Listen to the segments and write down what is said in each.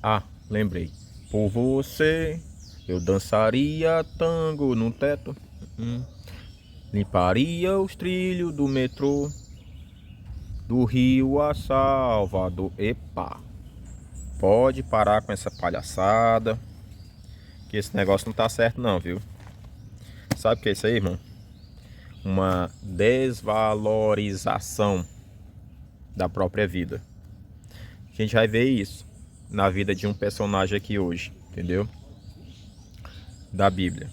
Ah, lembrei. Por você, eu dançaria tango no teto. Hum. Limparia os trilhos do metrô, do Rio a Salvador. Epa, pode parar com essa palhaçada, que esse negócio não tá certo não, viu? Sabe o que é isso aí, irmão? Uma desvalorização da própria vida. A gente vai ver isso na vida de um personagem aqui hoje, entendeu? Da Bíblia.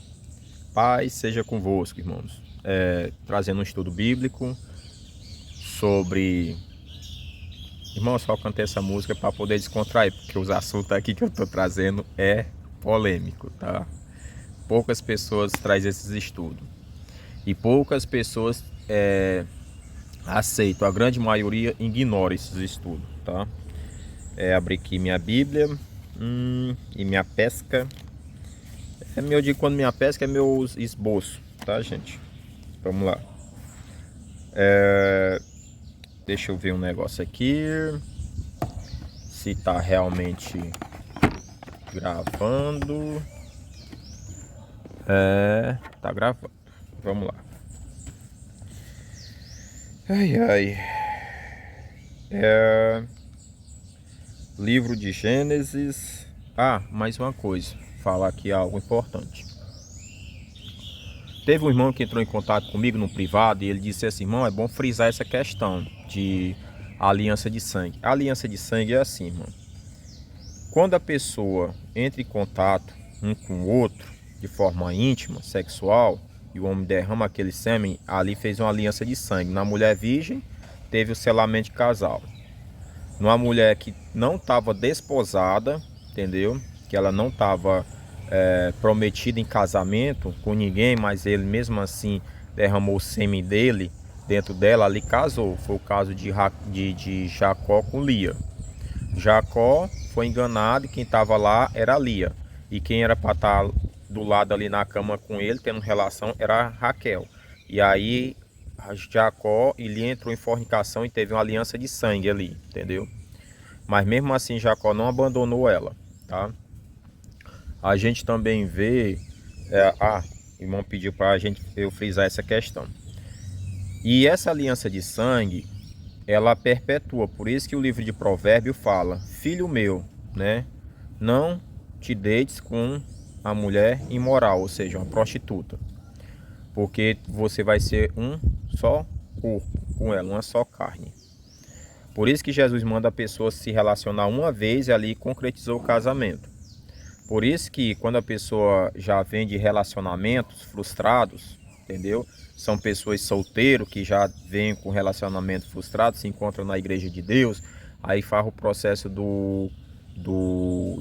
Paz seja convosco, irmãos. Trazendo um estudo bíblico sobre. Irmão, só cantei essa música para poder descontrair, porque os assuntos aqui que eu tô trazendo é polêmico, tá? Poucas pessoas trazem esses estudos. E poucas pessoas aceitam. A grande maioria ignora esses estudos, tá? Abri aqui minha Bíblia e minha pesca. Eu digo quando minha pesca é meu esboço, tá, gente? Vamos lá. Deixa eu ver um negócio aqui. Se tá realmente gravando. Tá gravando. Vamos lá. Ai, ai. Livro de Gênesis. Ah, mais uma coisa. Falar aqui algo importante. Teve um irmão que entrou em contato comigo no privado e ele disse assim: irmão, é bom frisar essa questão de aliança de sangue. A aliança de sangue é assim, irmão. Quando a pessoa entra em contato um com o outro de forma íntima, sexual, e o homem derrama aquele sêmen, ali fez uma aliança de sangue. Na mulher virgem, teve o selamento de casal. Numa mulher que não estava desposada, entendeu? Que ela não estava prometida em casamento com ninguém, mas ele mesmo assim derramou o sêmen dele dentro dela, ali casou. Foi o caso de Jacó com Lia. Jacó foi enganado e quem estava lá era Lia. E quem era para estar do lado ali na cama com ele, tendo relação, era Raquel. E aí Jacó e Lia entrou em fornicação e teve uma aliança de sangue ali, entendeu? Mas mesmo assim Jacó não abandonou ela, tá? A gente também vê... o irmão pediu para eu frisar essa questão. E essa aliança de sangue, ela perpetua. Por isso que o livro de Provérbios fala: filho meu, né? Não te deites com a mulher imoral, ou seja, uma prostituta. Porque você vai ser um só corpo com ela, uma só carne. Por isso que Jesus manda a pessoa se relacionar uma vez e ali concretizou o casamento. Por isso que quando a pessoa já vem de relacionamentos frustrados, entendeu? São pessoas solteiras que já vêm com relacionamento frustrado, se encontram na igreja de Deus, aí faz o processo do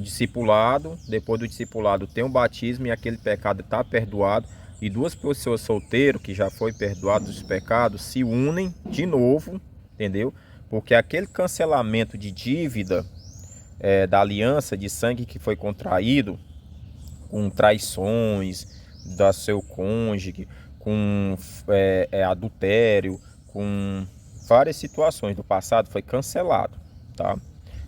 discipulado, depois do discipulado tem o batismo e aquele pecado está perdoado, e duas pessoas solteiras que já foi perdoado dos pecados se unem de novo, entendeu? Porque aquele cancelamento de dívida da aliança de sangue que foi contraído com traições da seu cônjuge, com adultério, com várias situações do passado, foi cancelado, tá?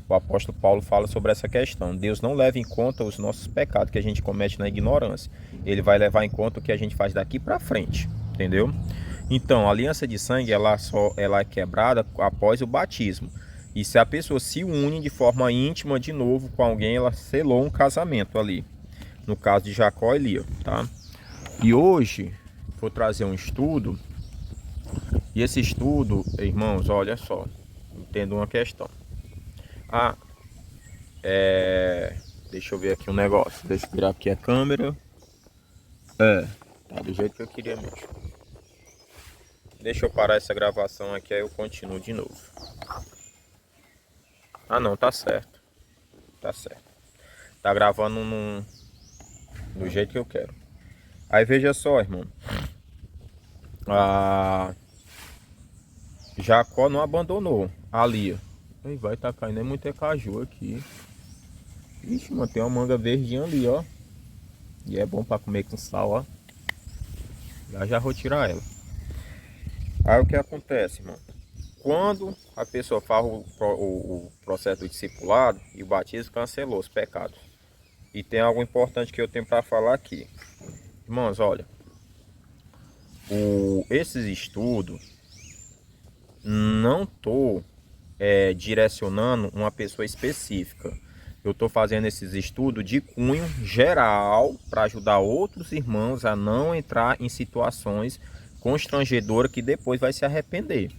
O apóstolo Paulo fala sobre essa questão. Deus não leva em conta os nossos pecados que a gente comete na ignorância. Ele vai levar em conta o que a gente faz daqui para frente, entendeu? Então, a aliança de sangue ela é quebrada após o batismo. E se a pessoa se une de forma íntima de novo com alguém, ela selou um casamento ali. No caso de Jacó e Lia, tá? E hoje vou trazer um estudo. E esse estudo, irmãos, olha só, entendo uma questão. Deixa eu ver aqui um negócio. Deixa eu virar aqui a câmera. Tá do jeito que eu queria mesmo. Deixa eu parar essa gravação aqui, aí eu continuo de novo. Ah não, tá certo. Tá certo. Tá gravando do jeito que eu quero. Aí veja só, irmão. Jacó não abandonou a Lia. Aí vai tá caindo muito caju aqui. Ixi, mano, tem uma manga verdinha ali, ó. E é bom pra comer com sal, ó. Já vou tirar ela. Aí o que acontece, irmão? quando a pessoa faz o processo do discipulado e o batismo, cancelou os pecados. E tem algo importante que eu tenho para falar aqui. Irmãos, olha, esses estudos, não estou direcionando uma pessoa específica. Eu estou fazendo esses estudos de cunho geral para ajudar outros irmãos a não entrar em situações constrangedoras que depois vai se arrepender.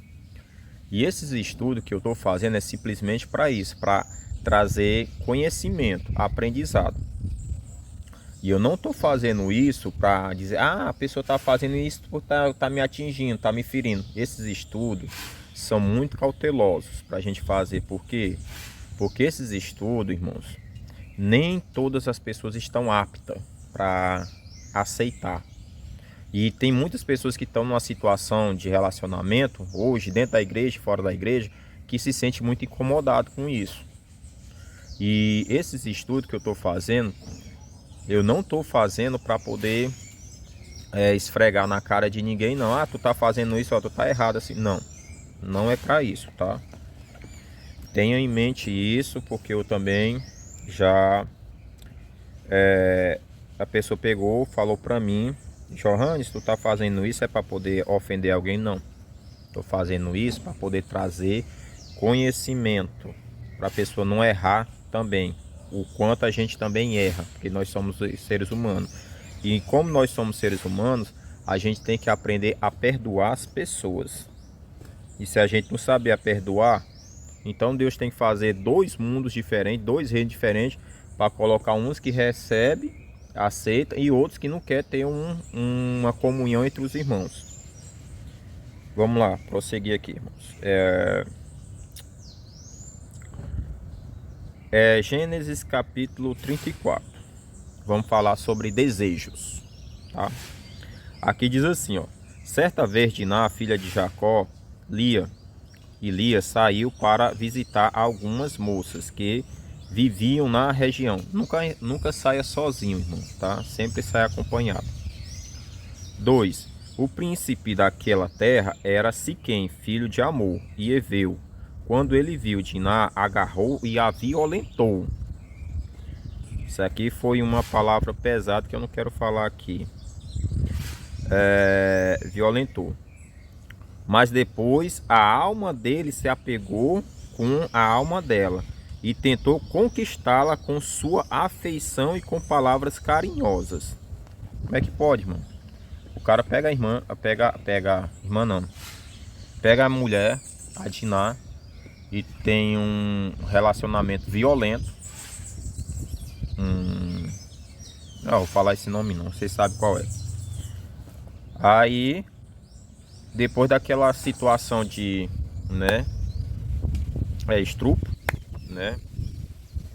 E esses estudos que eu estou fazendo é simplesmente para isso, para trazer conhecimento, aprendizado. E eu não estou fazendo isso para dizer, a pessoa está fazendo isso porque tá me atingindo, está me ferindo. Esses estudos são muito cautelosos para a gente fazer. Por quê? Porque esses estudos, irmãos, nem todas as pessoas estão aptas para aceitar. E tem muitas pessoas que estão numa situação de relacionamento, hoje, dentro da igreja, fora da igreja, que se sente muito incomodado com isso. E esses estudos que eu estou fazendo, eu não estou fazendo para poder esfregar na cara de ninguém, não. Tu tá fazendo isso, tu tá errado assim. Não, não é para isso, tá? Tenha em mente isso, porque eu também já... a pessoa pegou, falou para mim, Johannes, tu tá fazendo isso é para poder ofender alguém? Não. Tô fazendo isso para poder trazer conhecimento, para a pessoa não errar também. O quanto a gente também erra, porque nós somos seres humanos. E como nós somos seres humanos, a gente tem que aprender a perdoar as pessoas. E se a gente não saber a perdoar, então Deus tem que fazer dois mundos diferentes, dois reinos diferentes, para colocar uns que recebem, aceita, e outros que não quer ter uma comunhão entre os irmãos. Vamos lá, prosseguir aqui, irmãos. Gênesis capítulo 34. Vamos falar sobre desejos, tá? Aqui diz assim, ó: certa vez Diná, filha de Jacó, Lia saiu para visitar algumas moças que viviam na região. Nunca saia sozinho, irmão, tá? Sempre saia acompanhado. 2. O príncipe daquela terra era Siquém, filho de Amor, e Eveu. Quando ele viu Diná, agarrou e a violentou. Isso aqui foi uma palavra pesada que eu não quero falar aqui. Violentou. Mas depois a alma dele se apegou com a alma dela e tentou conquistá-la com sua afeição e com palavras carinhosas. Como é que pode, irmão? O cara pega a irmã, pega a mulher, a Diná, e tem um relacionamento violento. Não vou falar esse nome não, vocês sabem qual é. Aí, depois daquela situação de, estupro,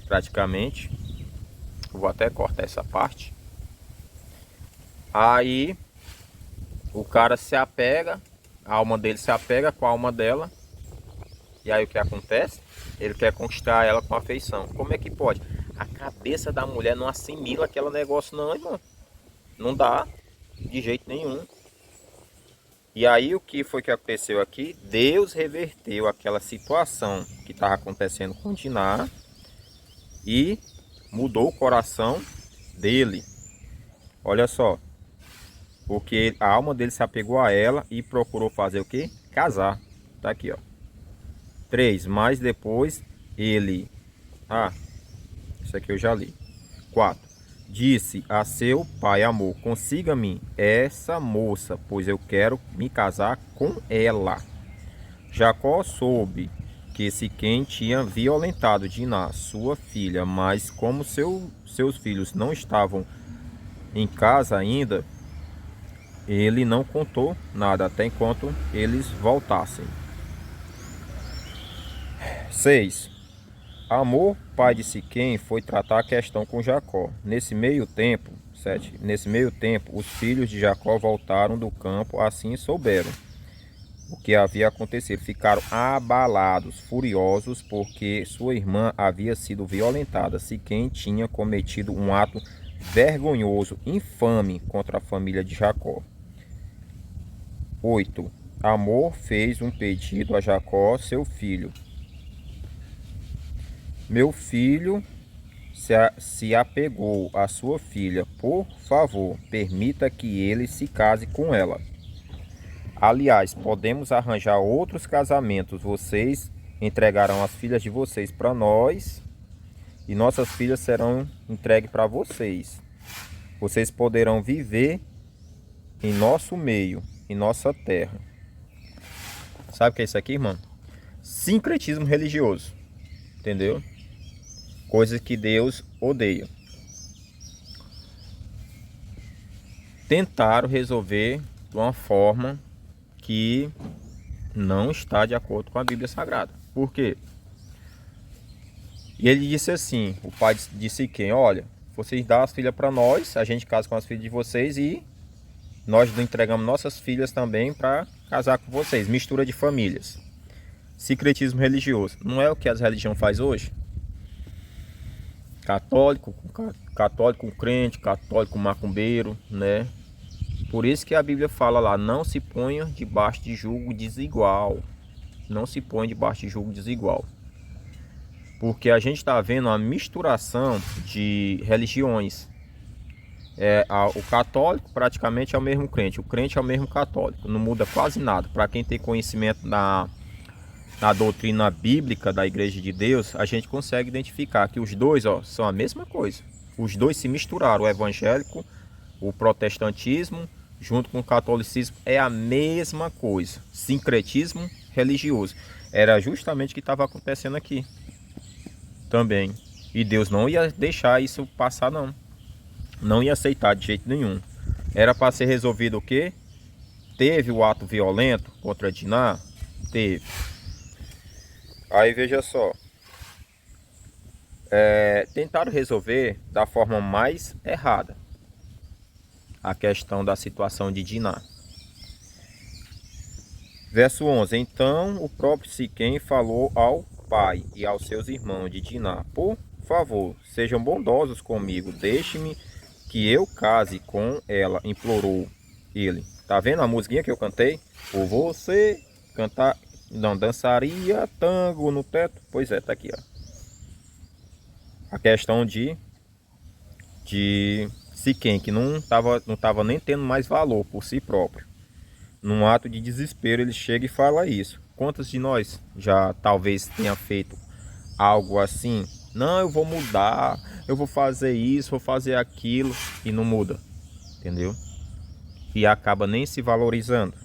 praticamente, eu vou até cortar essa parte. Aí, o cara se apega, a alma dele se apega com a alma dela. E aí o que acontece? Ele quer conquistar ela com afeição. Como é que pode? A cabeça da mulher não assimila aquele negócio não, irmão. Não dá, de jeito nenhum. E aí o que foi que aconteceu aqui? Deus reverteu aquela situação que estava acontecendo com Diná e mudou o coração dele. Olha só. Porque a alma dele se apegou a ela e procurou fazer o quê? Casar. Tá aqui, ó. 3. Mas depois ele... isso aqui eu já li. 4. Disse a seu pai Amor: consiga-me essa moça, pois eu quero me casar com ela. Jacó soube que Siquém tinha violentado Diná, sua filha, mas como seus filhos não estavam em casa ainda, ele não contou nada até enquanto eles voltassem. 6. Amor, pai de Siquém, foi tratar a questão com Jacó. Nesse meio tempo, 7. Nesse meio tempo, os filhos de Jacó voltaram do campo, assim souberam o que havia acontecido. Ficaram abalados, furiosos, porque sua irmã havia sido violentada. Siquém tinha cometido um ato vergonhoso, infame contra a família de Jacó. 8. Amor fez um pedido a Jacó, seu filho. Meu filho se apegou à sua filha. Por favor, permita que ele se case com ela. Aliás, podemos arranjar outros casamentos. Vocês entregarão as filhas de vocês para nós e nossas filhas serão entregues para vocês. Vocês poderão viver em nosso meio, em nossa terra. Sabe o que é isso aqui, irmão? Sincretismo religioso. Entendeu? Coisas que Deus odeia. Tentaram resolver de uma forma que não está de acordo com a Bíblia Sagrada. Por quê? E ele disse assim, o pai disse quem? Olha, vocês dão as filhas para nós, a gente casa com as filhas de vocês e nós entregamos nossas filhas também para casar com vocês. Mistura de famílias. Sincretismo religioso. Não é o que as religiões faz hoje? Católico com crente, católico com macumbeiro, né? Por isso que a Bíblia fala lá, não se ponha debaixo de julgo desigual. Não se ponha debaixo de julgo desigual. Porque a gente está vendo uma misturação de religiões. O católico praticamente é o mesmo crente, o crente é o mesmo católico. Não muda quase nada. Para quem tem conhecimento na doutrina bíblica da Igreja de Deus, a gente consegue identificar que os dois são a mesma coisa. Os dois se misturaram, o evangélico, o protestantismo, junto com o catolicismo, é a mesma coisa. Sincretismo religioso. Era justamente o que estava acontecendo aqui também. E Deus não ia deixar isso passar, não. Não ia aceitar de jeito nenhum. Era para ser resolvido o quê? Teve o ato violento contra Diná? Teve. Aí veja só, tentaram resolver da forma mais errada a questão da situação de Diná. Verso 11, então o próprio Siquém falou ao pai e aos seus irmãos de Diná, por favor, sejam bondosos comigo, deixe-me que eu case com ela, implorou ele. Tá vendo a musiquinha que eu cantei? Por você cantar... Não dançaria tango no teto. Pois é, tá aqui, ó. A questão de Siquém, que não tava nem tendo mais valor por si próprio. Num ato de desespero, ele chega e fala isso. Quantos de nós já talvez tenha feito algo assim? Não, eu vou mudar, eu vou fazer isso, vou fazer aquilo, e não muda, entendeu? E acaba nem se valorizando.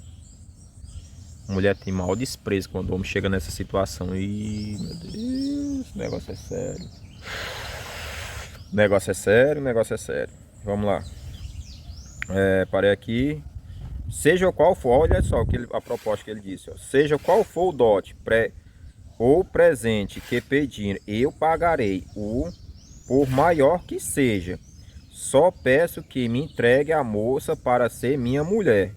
A mulher tem maior desprezo quando o homem chega nessa situação. E meu Deus, o negócio é sério. O negócio é sério, o negócio é sério. Vamos lá. Parei aqui. Seja qual for, olha só a proposta que ele disse. Ó. Seja qual for o dote ou presente que pedir, eu pagarei por maior que seja. Só peço que me entregue a moça para ser minha mulher.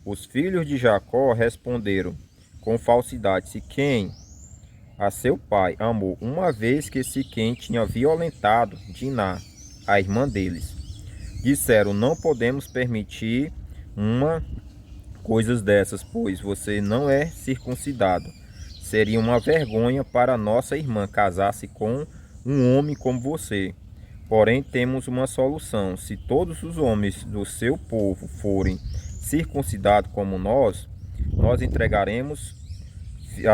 Os filhos de Jacó responderam com falsidade: Siquém a seu pai amou, uma vez que Siquém tinha violentado Diná, a irmã deles. Disseram: não podemos permitir coisas dessas, pois você não é circuncidado. Seria uma vergonha para nossa irmã casar-se com um homem como você. Porém, temos uma solução. Se todos os homens do seu povo forem circuncidado como nós entregaremos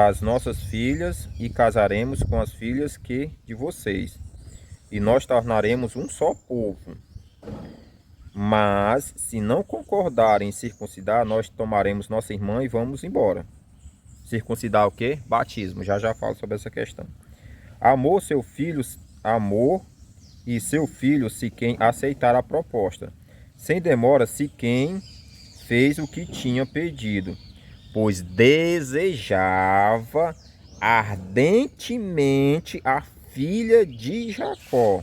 as nossas filhas e casaremos com as filhas de vocês, e nós tornaremos um só povo. Mas se não concordarem em circuncidar, nós tomaremos nossa irmã e vamos embora. Circuncidar o quê? Batismo. Já falo sobre essa questão. Amor e seu filho Siquém aceitaram a proposta. Sem demora, Siquém fez o que tinha pedido, pois desejava ardentemente a filha de Jacó.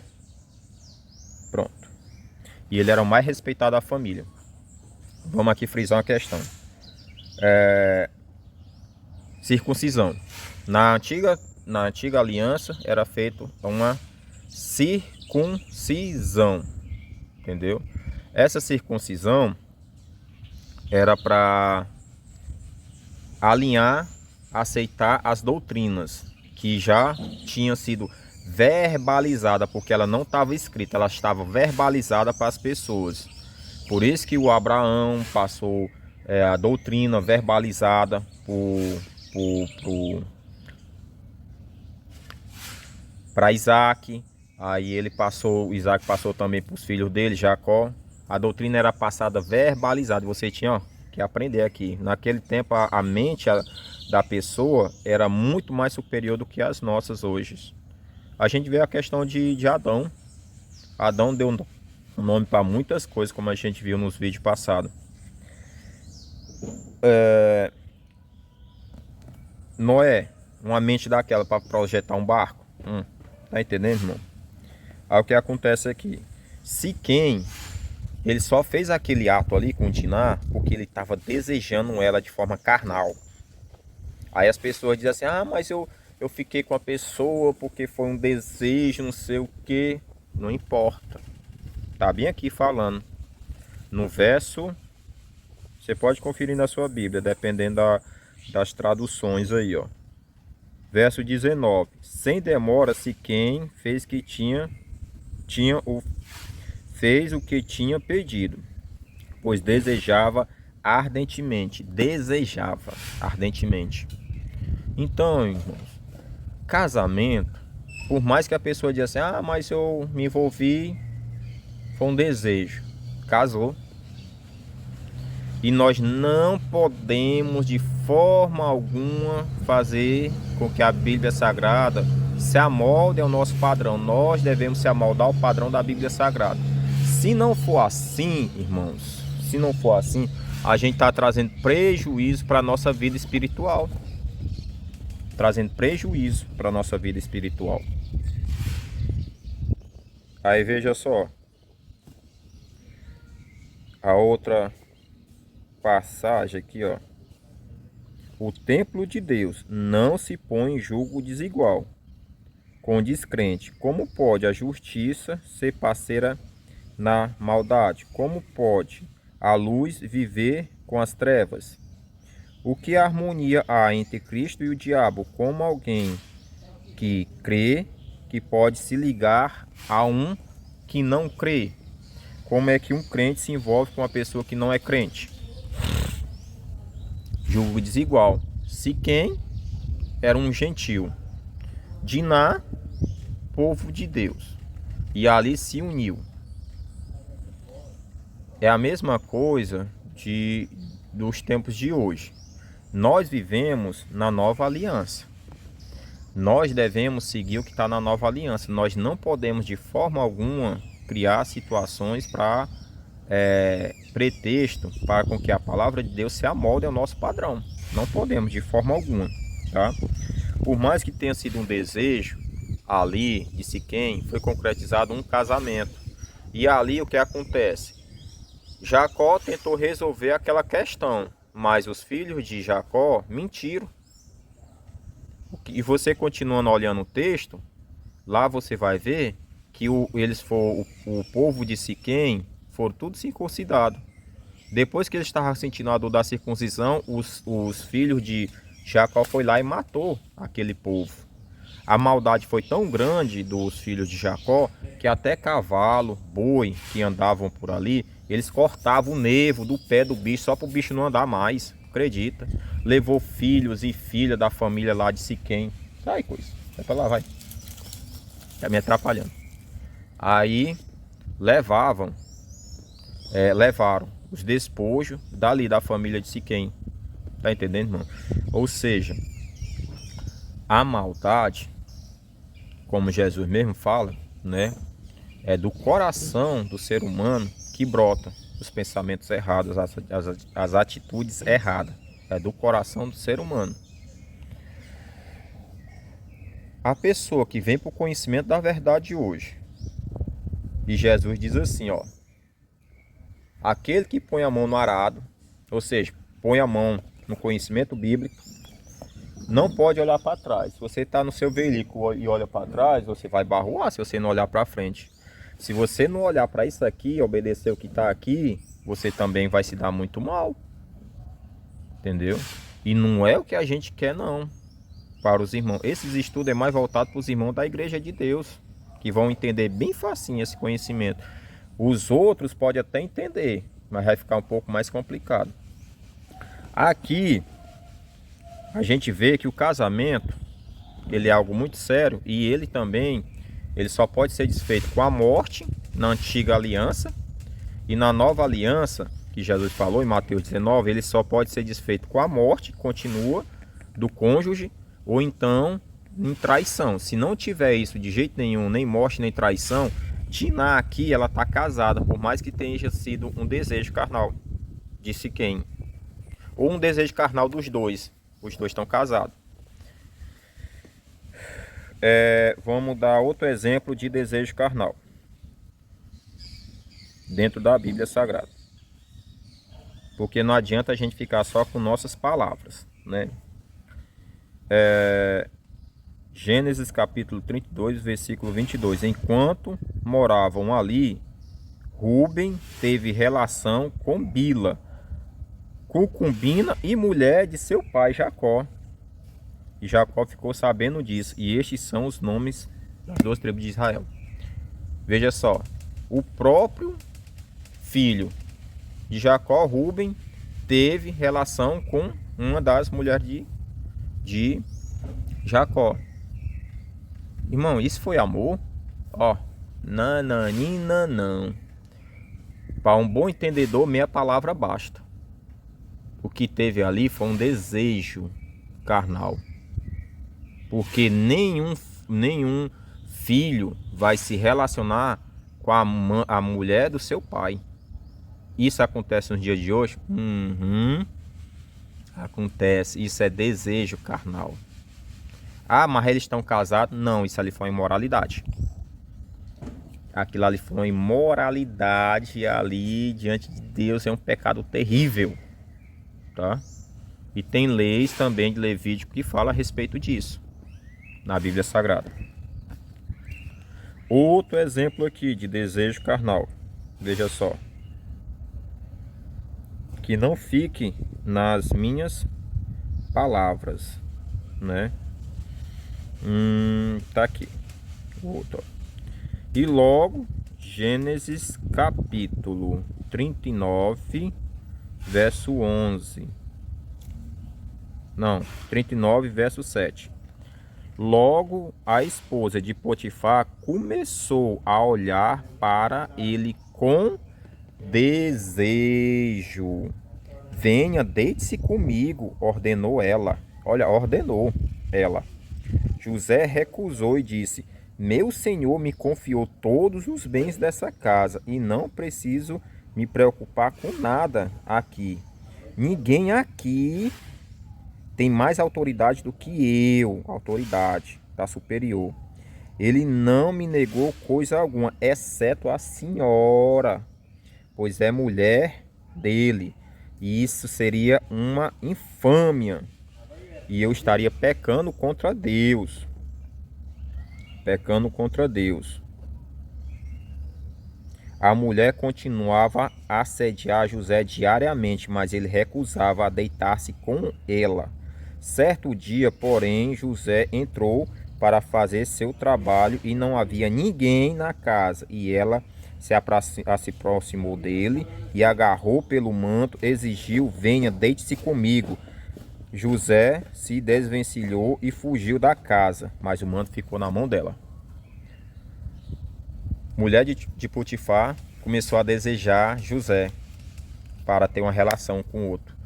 Pronto. E ele era o mais respeitado da família. Vamos aqui frisar uma questão. Circuncisão. Na antiga aliança era feita uma circuncisão. Entendeu? Essa circuncisão era para alinhar, aceitar as doutrinas que já tinham sido verbalizada, porque ela não estava escrita, ela estava verbalizada para as pessoas. Por isso que o Abraão passou a doutrina verbalizada para Isaac. Aí ele passou, Isaac passou também para os filhos dele, Jacó. A doutrina era passada verbalizada. Você tinha que aprender aqui. Naquele tempo a mente da pessoa era muito mais superior do que as nossas hoje. A gente vê a questão de Adão. Adão deu um nome para muitas coisas, como a gente viu nos vídeos passados. Noé, uma mente daquela para projetar um barco. Tá entendendo, irmão? Aí o que acontece aqui? Siquém, ele só fez aquele ato ali com Diná porque ele estava desejando ela de forma carnal. Aí as pessoas dizem assim, ah, mas eu fiquei com a pessoa porque foi um desejo, não sei o que. Não importa. Tá bem aqui falando. No verso, você pode conferir na sua Bíblia, dependendo das traduções aí, ó. Verso 19. Sem demora, Siquém fez fez o que tinha pedido, pois desejava ardentemente. Desejava ardentemente. Então, irmãos, casamento, por mais que a pessoa diga assim, ah, mas eu me envolvi, foi um desejo. Casou. E nós não podemos de forma alguma fazer com que a Bíblia Sagrada se amolde ao nosso padrão. Nós devemos se amoldar ao padrão da Bíblia Sagrada. Se não for assim, irmãos, se não for assim, a gente está trazendo prejuízo para a nossa vida espiritual. Trazendo prejuízo para a nossa vida espiritual. Aí veja só. A outra passagem aqui, ó. O templo de Deus não se põe em julgo desigual com o descrente. Como pode a justiça ser parceira na maldade? Como pode a luz viver com as trevas? O que harmonia há entre Cristo e o diabo? Como alguém que crê que pode se ligar a um que não crê? Como é que um crente se envolve com uma pessoa que não é crente? Julgo desigual. Siquém era um gentil. Diná, povo de Deus. E ali se uniu. É a mesma coisa dos tempos de hoje. Nós vivemos na nova aliança. Nós devemos seguir o que está na nova aliança. Nós não podemos de forma alguma criar situações para pretexto para com que a palavra de Deus se amolde ao nosso padrão. Não podemos de forma alguma, tá? Por mais que tenha sido um desejo ali de Siquém, foi concretizado um casamento. E ali o que acontece? Jacó tentou resolver aquela questão, mas os filhos de Jacó mentiram. E você continuando olhando o texto, lá você vai ver que o povo de Siquém foram tudo circuncidados. Depois que eles estavam sentindo a dor da circuncisão, os filhos de Jacó foi lá e matou aquele povo. A maldade foi tão grande dos filhos de Jacó que até cavalo, boi que andavam por ali, eles cortavam o nervo do pé do bicho só para o bicho não andar mais. Acredita? Levou filhos e filhas da família lá de Siquém. Sai, coisa. Vai pra lá, vai. Tá me atrapalhando. Aí levaram os despojos dali da família de Siquém. Tá entendendo, irmão? Ou seja, a maldade, como Jesus mesmo fala, né? É do coração do ser humano que brota os pensamentos errados, as atitudes erradas. É do coração do ser humano. A pessoa que vem para o conhecimento da verdade hoje, e Jesus diz assim, ó: aquele que põe a mão no arado, ou seja, põe a mão no conhecimento bíblico, não pode olhar para trás. Se você está no seu veículo e olha para trás, você vai barroar se você não olhar para frente. Se você não olhar para isso aqui e obedecer o que está aqui, você também vai se dar muito mal. Entendeu? E não é o que a gente quer, não, para os irmãos. Esses estudos é mais voltado para os irmãos da Igreja de Deus, que vão entender bem facinho esse conhecimento. Os outros podem até entender, mas vai ficar um pouco mais complicado. Aqui, a gente vê que o casamento, ele é algo muito sério e ele também, ele só pode ser desfeito com a morte na antiga aliança e na nova aliança, que Jesus falou em Mateus 19, ele só pode ser desfeito com a morte, continua, do cônjuge, ou então em traição. Se não tiver isso de jeito nenhum, nem morte, nem traição, Diná aqui, ela está casada, por mais que tenha sido um desejo carnal de Siquém, ou um desejo carnal dos dois. Os dois estão casados. Vamos dar outro exemplo de desejo carnal dentro da Bíblia Sagrada, porque não adianta a gente ficar só com nossas palavras, né? Gênesis capítulo 32, versículo 22. Enquanto moravam ali, Rúben teve relação com Bila, concubina e mulher de seu pai Jacó. E Jacó ficou sabendo disso. E estes são os nomes das duas tribos de Israel. Veja só, o próprio filho de Jacó, Rúben, teve relação com uma das mulheres de Jacó. Irmão, isso foi amor? Ó, nananina não. Para um bom entendedor, meia palavra basta. O que teve ali foi um desejo carnal. Porque nenhum filho vai se relacionar com a mulher do seu pai. Isso acontece nos dias de hoje? Acontece. Isso é desejo carnal. Ah, mas eles estão casados? Não, isso ali foi uma imoralidade. Aquilo ali foi uma imoralidade ali diante de Deus, é um pecado terrível, tá? E tem leis também de Levítico que fala a respeito disso na Bíblia Sagrada. Outro exemplo aqui de desejo carnal. Veja só. Que não fique nas minhas palavras, né? Tá aqui. Outro. E logo, Gênesis capítulo 39, verso 11. Não, 39, verso 7. Logo a esposa de Potifar começou a olhar para ele com desejo. Venha, deite-se comigo, ordenou ela. Olha, ordenou ela. José recusou e disse: meu senhor me confiou todos os bens dessa casa e não preciso me preocupar com nada aqui. Ninguém aqui tem mais autoridade do que eu, autoridade da superior. Ele não me negou coisa alguma, exceto a senhora, pois é mulher dele. E isso seria uma infâmia. E eu estaria pecando contra Deus. Pecando contra Deus. A mulher continuava a assediar José diariamente, mas ele recusava a deitar-se com ela. Certo dia, porém, José entrou para fazer seu trabalho e não havia ninguém na casa. E ela se aproximou dele e agarrou pelo manto, exigiu: venha, deite-se comigo. José se desvencilhou e fugiu da casa, mas o manto ficou na mão dela. Mulher de Potifar começou a desejar José para ter uma relação com o outro.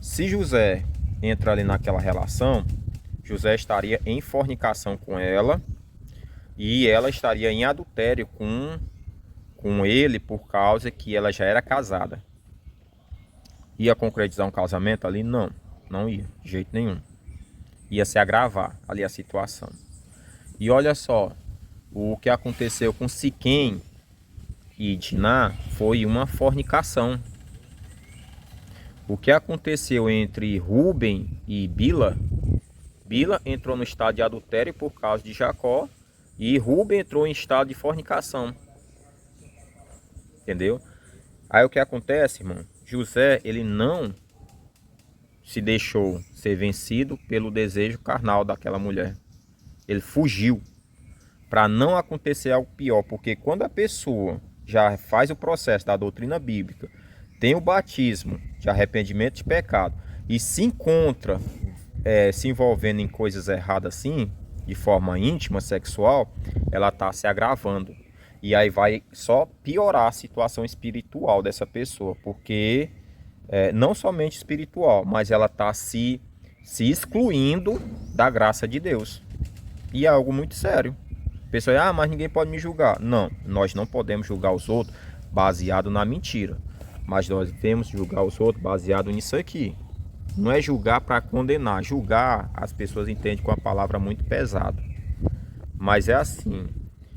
Se José entra ali naquela relação, José estaria em fornicação com ela e ela estaria em adultério com ele por causa que ela já era casada. Ia concretizar um casamento ali? Não, não ia, de jeito nenhum. Ia se agravar ali a situação. E olha só, o que aconteceu com Siquém e Diná foi uma fornicação. O que aconteceu entre Rúben e Bila? Bila entrou no estado de adultério por causa de Jacó e Rúben entrou em estado de fornicação. Entendeu? Aí o que acontece, irmão? José, ele não se deixou ser vencido pelo desejo carnal daquela mulher. Ele fugiu para não acontecer algo pior, porque quando a pessoa já faz o processo da doutrina bíblica, tem o batismo de arrependimento de pecado e se encontra se envolvendo em coisas erradas assim, de forma íntima, sexual, ela está se agravando. E aí vai só piorar a situação espiritual dessa pessoa, porque não somente espiritual, mas ela está se excluindo da graça de Deus. E é algo muito sério. A pessoa, mas ninguém pode me julgar. Não, nós não podemos julgar os outros baseado na mentira. Mas nós devemos julgar os outros baseado nisso aqui. Não é julgar para condenar. Julgar, as pessoas entendem com a palavra muito pesada. Mas é assim,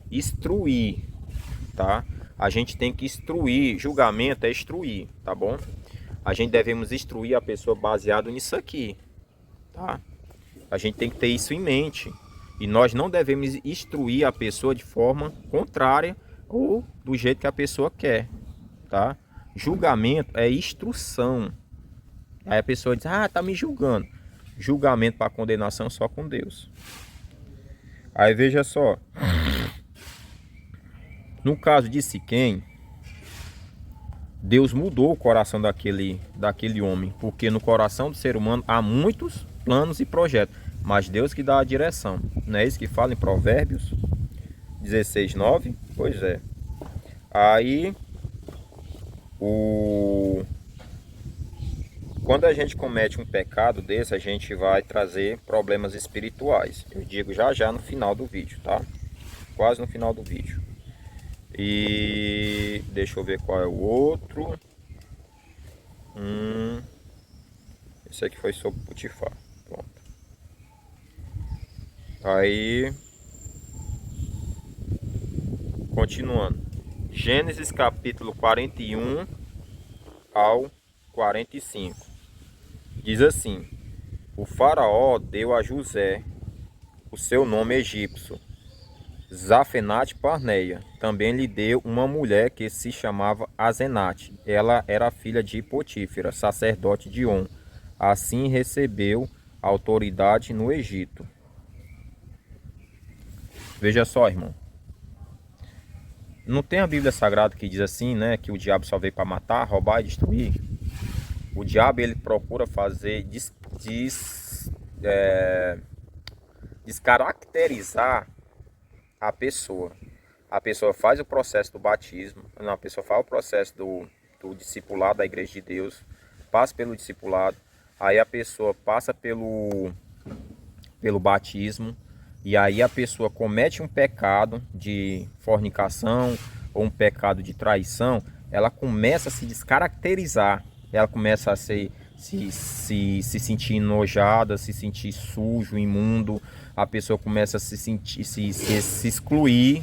instruir, tá? A gente tem que instruir. Julgamento é instruir, tá bom? A gente devemos instruir a pessoa baseado nisso aqui, tá? A gente tem que ter isso em mente. E nós não devemos instruir a pessoa de forma contrária ou do jeito que a pessoa quer, tá? Julgamento é instrução. Aí a pessoa diz, tá me julgando. Julgamento para condenação só com Deus. Aí veja só. No caso de Siquém, Deus mudou o coração daquele homem. Porque no coração do ser humano há muitos planos e projetos. Mas Deus que dá a direção. Não é isso que fala em Provérbios 16:9? Pois é. Aí, quando a gente comete um pecado desse, a gente vai trazer problemas espirituais. Eu digo já no final do vídeo, tá? Quase no final do vídeo. E deixa eu ver qual é o outro. Esse aqui foi sobre Potifar. Pronto. Aí, continuando. Gênesis capítulo 41 ao 45. Diz assim: o faraó deu a José o seu nome egípcio, Zafenate-Parneia. Também lhe deu uma mulher que se chamava Azenate. Ela era filha de Potífera, sacerdote de On. Assim recebeu autoridade no Egito. Veja só, irmão. Não tem a Bíblia Sagrada que diz assim, né? Que o diabo só veio para matar, roubar e destruir. O diabo, ele procura fazer descaracterizar a pessoa. A pessoa faz o processo do batismo. Não, a pessoa faz o processo do discipulado da Igreja de Deus. Passa pelo discipulado. Aí a pessoa passa pelo batismo. E aí a pessoa comete um pecado de fornicação ou um pecado de traição, ela começa a se descaracterizar, ela começa a se sentir enojada, se sentir sujo, imundo, a pessoa começa a se excluir,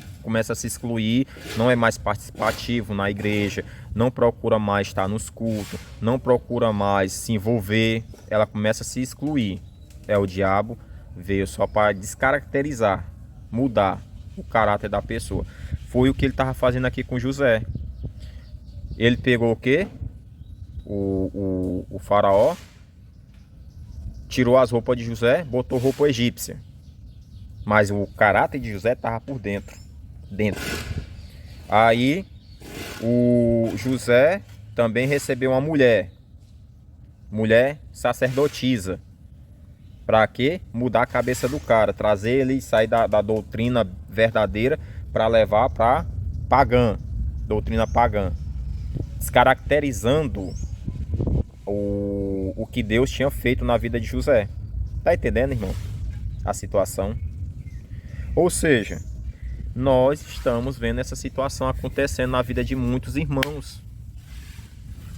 não é mais participativo na igreja, não procura mais estar nos cultos, não procura mais se envolver, ela começa a se excluir. É o diabo. Veio só para descaracterizar, mudar o caráter da pessoa. Foi o que ele estava fazendo aqui com José. Ele pegou o quê? O faraó tirou as roupas de José, botou roupa egípcia. Mas o caráter de José estava por dentro. Aí o José também recebeu uma mulher sacerdotisa. Para quê? Mudar a cabeça do cara, trazer ele, sair da doutrina verdadeira para levar para doutrina pagã, descaracterizando o que Deus tinha feito na vida de José. Tá entendendo, irmão? A situação. Ou seja, nós estamos vendo essa situação acontecendo na vida de muitos irmãos.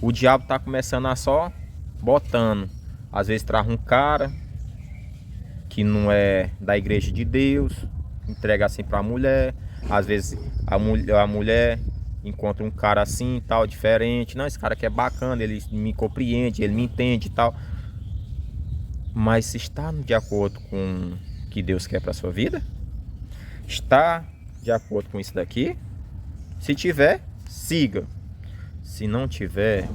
O diabo tá começando a só botando. Às vezes traz um cara que não é da igreja de Deus, entrega assim para a mulher. Às vezes a mulher encontra um cara assim, tal, diferente. Não, esse cara aqui é bacana, ele me compreende, ele me entende e tal. Mas se está de acordo com o que Deus quer para sua vida? Está de acordo com isso daqui? Se tiver, siga. Se não tiver,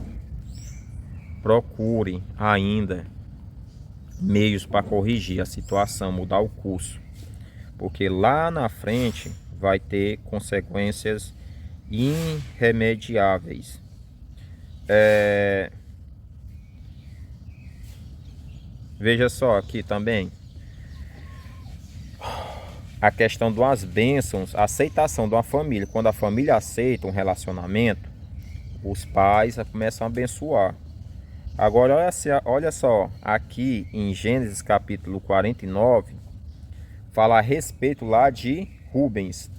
procure ainda meios para corrigir a situação, mudar o curso, porque lá na frente vai ter consequências irremediáveis. Veja só aqui também a questão das bênçãos, a aceitação de uma família. Quando a família aceita um relacionamento, os pais começam a abençoar. Agora olha só, aqui em Gênesis capítulo 49, fala a respeito lá de Rubens.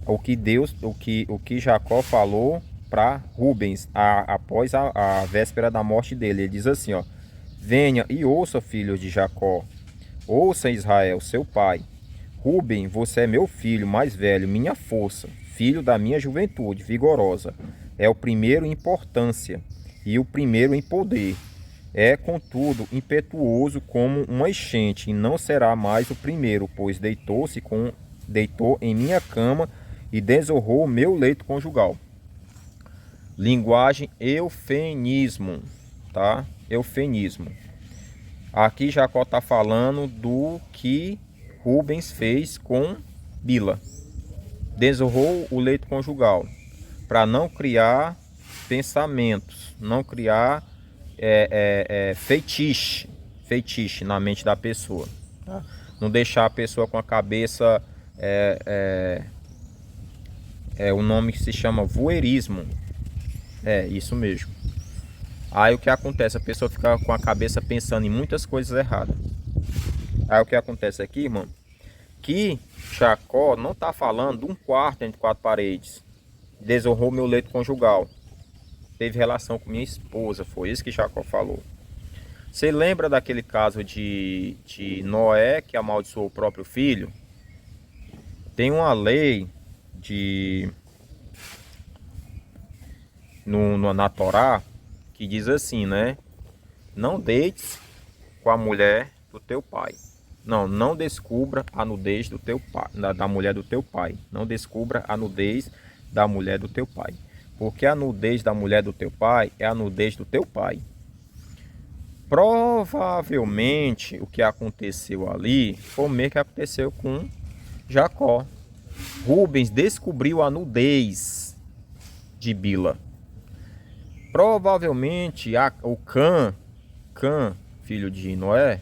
O que Jacó falou para Rubens após a véspera da morte dele. Ele diz assim, ó: venha e ouça, filho de Jacó, ouça, Israel, seu pai. Rubem, você é meu filho mais velho, minha força, filho da minha juventude vigorosa. É o primeiro em importância e o primeiro em poder. É, contudo, impetuoso como uma enchente, e não será mais o primeiro, pois deitou em minha cama e desonrou o meu leito conjugal. Linguagem eufemismo, tá? Eufemismo. Aqui Jacó está falando do que Rubens fez com Bila. Desonrou o leito conjugal para não criar pensamentos, não criar feitiço na mente da pessoa, tá? Não deixar a pessoa com a cabeça o nome que se chama voyeurismo. É isso mesmo. Aí o que acontece? A pessoa fica com a cabeça pensando em muitas coisas erradas. Aí o que acontece aqui, irmão, que Jacó não está falando de um quarto entre quatro paredes. Desonrou meu leito conjugal. Teve relação com minha esposa. Foi isso que Jacó falou. Você lembra daquele caso de Noé que amaldiçoou o próprio filho? Tem uma lei na Torá que diz assim, né? Não deites com a mulher do teu pai. Não descubra a nudez do teu pai, da mulher do teu pai. Não descubra a nudez da mulher do teu pai. Porque a nudez da mulher do teu pai é a nudez do teu pai. Provavelmente o que aconteceu ali foi o mesmo que aconteceu com Jacó. Rubens descobriu a nudez de Bila. Provavelmente o Cã, filho de Noé,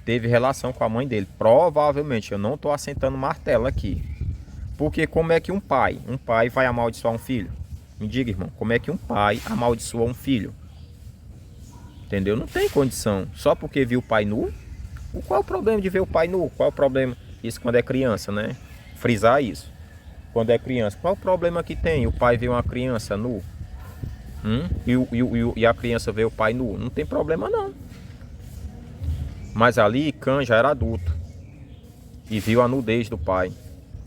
teve relação com a mãe dele. Provavelmente, eu não estou assentando martelo aqui. Porque como é que um pai vai amaldiçoar um filho? Me diga, irmão, como é que um pai amaldiçoa um filho? Entendeu? Não tem condição. Só porque viu o pai nu? Qual é o problema de ver o pai nu? Qual é o problema? Isso quando é criança, né? Frisar isso. Quando é criança. Qual é o problema que tem? O pai vê uma criança nu? E a criança vê o pai nu? Não tem problema não. Mas ali Cã já era adulto e viu a nudez do pai.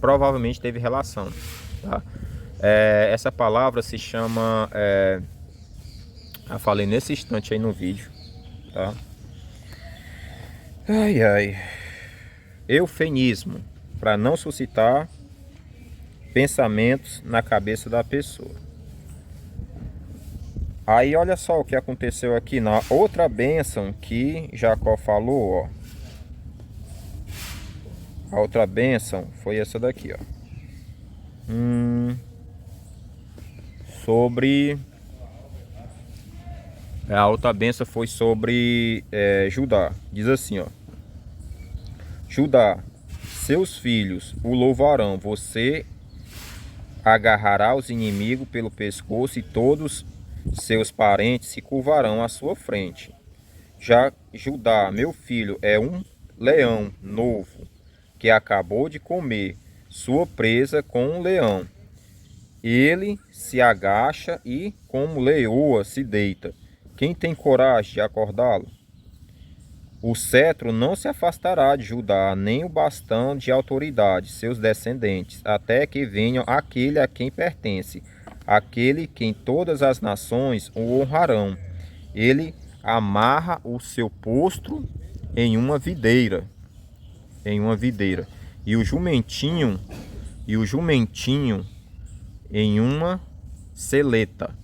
Provavelmente teve relação, tá? Essa palavra se chama eu falei nesse instante aí no vídeo, tá? Eufemismo, para não suscitar pensamentos na cabeça da pessoa. Aí olha só o que aconteceu aqui na outra bênção que Jacó falou, ó. A outra bênção foi essa daqui, ó. A outra bênção foi sobre Judá. Diz assim, ó: Judá, seus filhos o louvarão. Você agarrará os inimigos pelo pescoço e todos seus parentes se curvarão à sua frente. Já Judá, meu filho, é um leão novo que acabou de comer sua presa com um leão. Ele se agacha e, como leoa, se deita. Quem tem coragem de acordá-lo? O cetro não se afastará de Judá, nem o bastão de autoridade, seus descendentes, até que venham aquele a quem pertence, aquele quem todas as nações o honrarão. Ele amarra o seu posto em uma videira, e o jumentinho em uma seleta.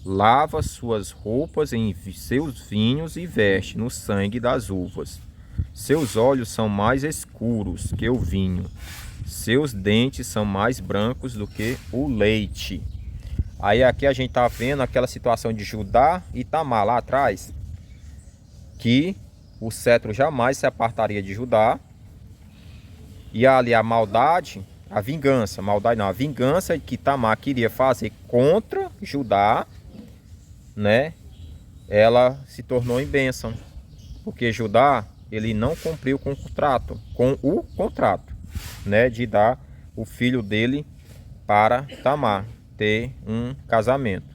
lava suas roupas em seus vinhos e veste no sangue das uvas. Seus olhos são mais escuros que o vinho, seus dentes são mais brancos do que o leite. Aí aqui a gente está vendo aquela situação de Judá e Tamar lá atrás, que o cetro jamais se apartaria de Judá, e ali a maldade, a vingança, maldade não, a vingança que Tamar queria fazer contra Judá, né? Ela se tornou em bênção, porque Judá, ele não cumpriu com o contrato, né, de dar o filho dele para Tamar ter um casamento.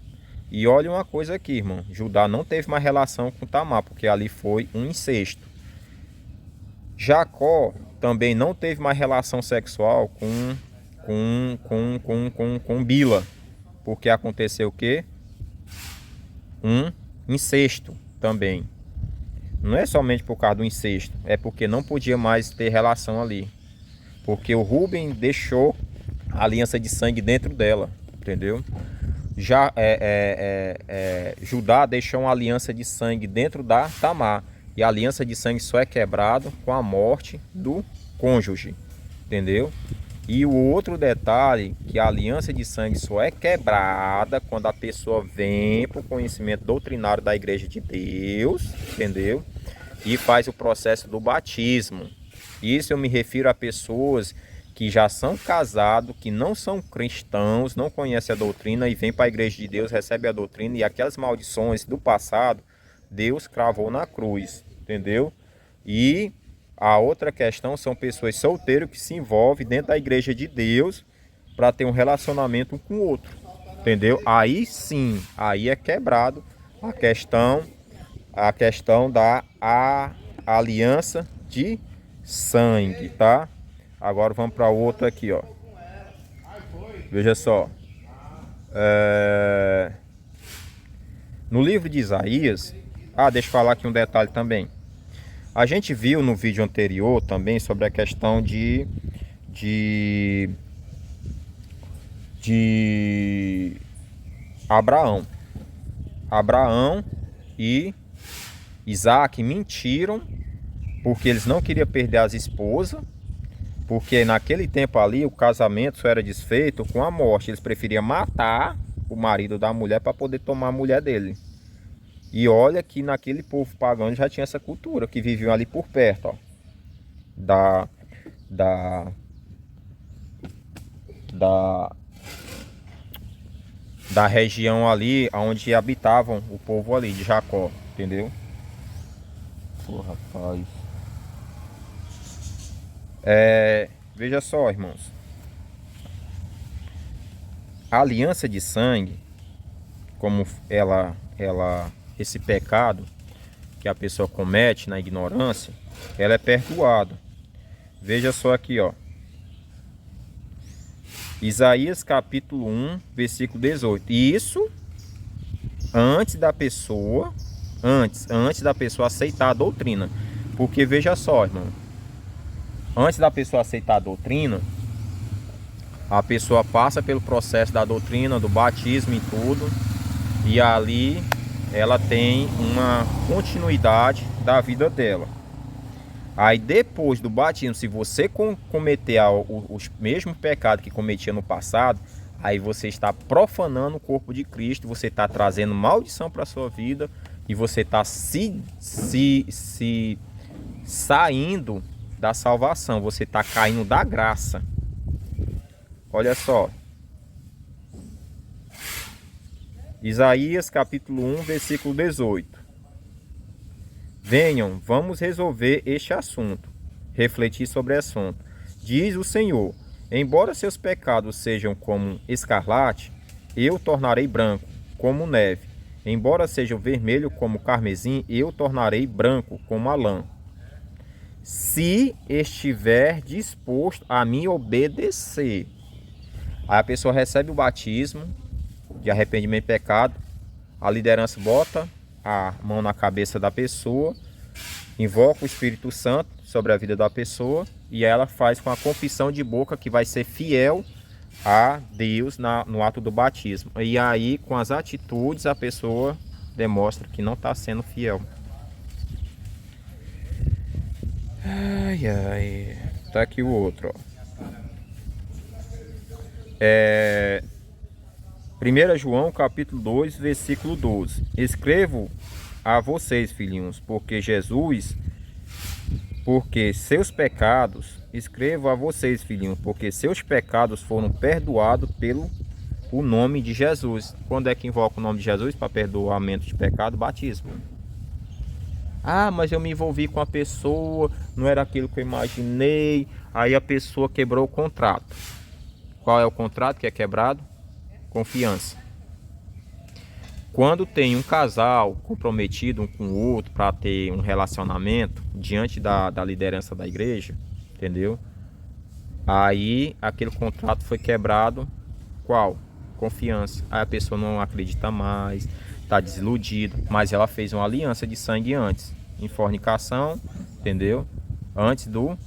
E olha uma coisa aqui, irmão, Judá não teve mais relação com Tamar, porque ali foi um incesto. Jacó também não teve mais relação sexual com Bila, porque aconteceu o quê? Um incesto também. Não é somente por causa do incesto, é porque não podia mais ter relação ali. Porque o Rúben deixou a aliança de sangue dentro dela, entendeu? Já Judá deixou uma aliança de sangue dentro da Tamar. E a aliança de sangue só é quebrada com a morte do cônjuge, entendeu? E o outro detalhe, que a aliança de sangue só é quebrada quando a pessoa vem para o conhecimento doutrinário da Igreja de Deus, entendeu? E faz o processo do batismo. Isso eu me refiro a pessoas que já são casados, que não são cristãos, não conhecem a doutrina e vêm para a Igreja de Deus, recebem a doutrina e aquelas maldições do passado, Deus cravou na cruz, entendeu? E a outra questão são pessoas solteiras que se envolvem dentro da Igreja de Deus para ter um relacionamento um com o outro, entendeu? Aí sim, aí é quebrado a questão da aliança de sangue, tá? Agora vamos para outra aqui, ó. Veja só. No livro de Isaías, deixa eu falar aqui um detalhe também. A gente viu no vídeo anterior também sobre a questão de Abraão. Abraão e Isaac mentiram porque eles não queriam perder as esposas, porque naquele tempo ali o casamento só era desfeito com a morte. Eles preferiam matar o marido da mulher para poder tomar a mulher dele. E olha que naquele povo pagão já tinha essa cultura, que viviam ali por perto, ó, da região ali onde habitavam o povo ali de Jacó, entendeu? Pô, rapaz. Veja só, irmãos. A aliança de sangue, como esse pecado que a pessoa comete na ignorância, ela é perdoada. Veja só aqui, ó. Isaías capítulo 1, versículo 18. E isso antes da pessoa aceitar a doutrina. Porque veja só, irmão. Antes da pessoa aceitar a doutrina, a pessoa passa pelo processo da doutrina, do batismo e tudo. E ali ela tem uma continuidade da vida dela. Aí depois do batismo, se você cometer os mesmos pecados que cometia no passado, aí você está profanando o corpo de Cristo, você está trazendo maldição para a sua vida e você está se saindo da salvação, você está caindo da graça. Olha só. Isaías capítulo 1, versículo 18. Venham, vamos resolver este assunto, refletir sobre o assunto. Diz o Senhor, embora seus pecados sejam como escarlate, eu tornarei branco como neve. Embora sejam vermelho como carmesim, eu tornarei branco como a lã. Se estiver disposto a me obedecer. Aí a pessoa recebe o batismo de arrependimento e pecado, a liderança bota a mão na cabeça da pessoa, invoca o Espírito Santo sobre a vida da pessoa e ela faz com a confissão de boca que vai ser fiel a Deus no ato do batismo. E aí, com as atitudes, a pessoa demonstra que não está sendo fiel. Ai, ai. Tá aqui o outro, ó. 1 João capítulo 2, versículo 12. Escrevo a vocês, filhinhos, escrevo a vocês, filhinhos, porque seus pecados foram perdoados pelo o nome de Jesus. Quando é que invoca o nome de Jesus para perdoamento de pecado? Batismo. Ah, mas eu me envolvi com a pessoa, não era aquilo que eu imaginei, aí a pessoa quebrou o contrato. Qual é o contrato que é quebrado? Confiança. Quando tem um casal comprometido um com o outro para ter um relacionamento diante da liderança da igreja, entendeu? Aí aquele contrato foi quebrado. Qual? Confiança. Aí a pessoa não acredita mais, está desiludida, mas ela fez uma aliança de sangue antes, em fornicação, entendeu? Antes do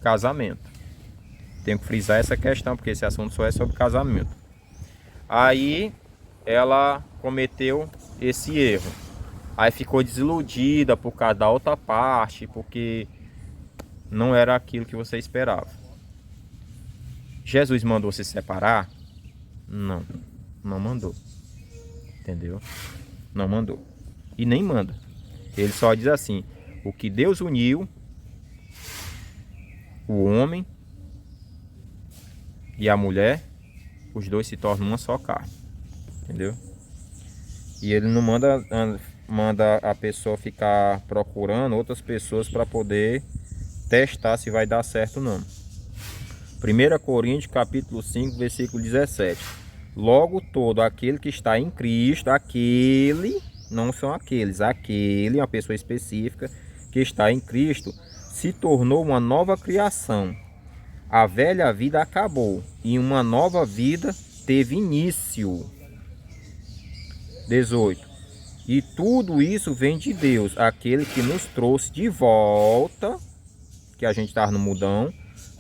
casamento. Tenho que frisar essa questão, porque esse assunto só é sobre casamento. Aí ela cometeu esse erro. Aí ficou desiludida por causa da outra parte, porque não era aquilo que você esperava. Jesus mandou se separar? Não, não mandou. Entendeu? Não mandou. E nem manda. Ele só diz assim: o que Deus uniu, o homem e a mulher, os dois se tornam uma só carne. Entendeu? E ele não manda a pessoa ficar procurando outras pessoas para poder testar se vai dar certo ou não. 1 Coríntios capítulo 5, versículo 17. Logo todo aquele que está em Cristo, aquele, não são aqueles, aquele, uma pessoa específica que está em Cristo, se tornou uma nova criação. A velha vida acabou e uma nova vida teve início. 18. E tudo isso vem de Deus, aquele que nos trouxe de volta, que a gente estava no mudão,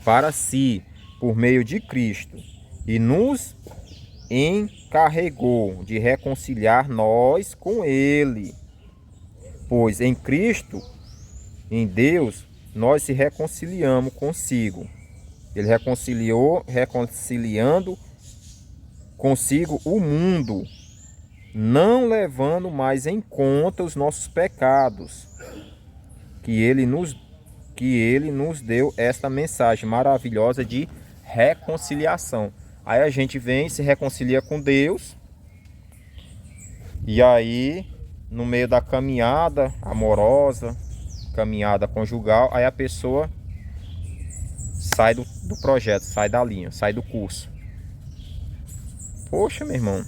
para si, por meio de Cristo, e nos encarregou de reconciliar nós com Ele. Pois em Cristo, em Deus, nós se reconciliamos consigo. Ele reconciliando consigo o mundo, não levando mais em conta os nossos pecados, que ele nos deu esta mensagem maravilhosa de reconciliação. Aí a gente vem e se reconcilia com Deus, e aí no meio da caminhada amorosa, caminhada conjugal, aí a pessoa sai do projeto, sai da linha, sai do curso. Poxa, meu irmão,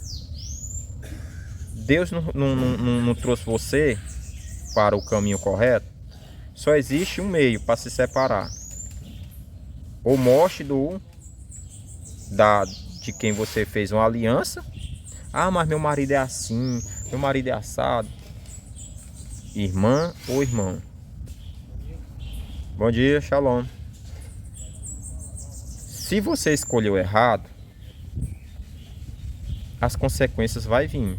Deus não trouxe você para o caminho correto. Só existe um meio para se separar. Ou morte de quem você fez uma aliança. Ah, mas meu marido é assim, meu marido é assado. Irmã ou irmão? Bom dia, shalom. Se você escolheu errado, as consequências vão vir.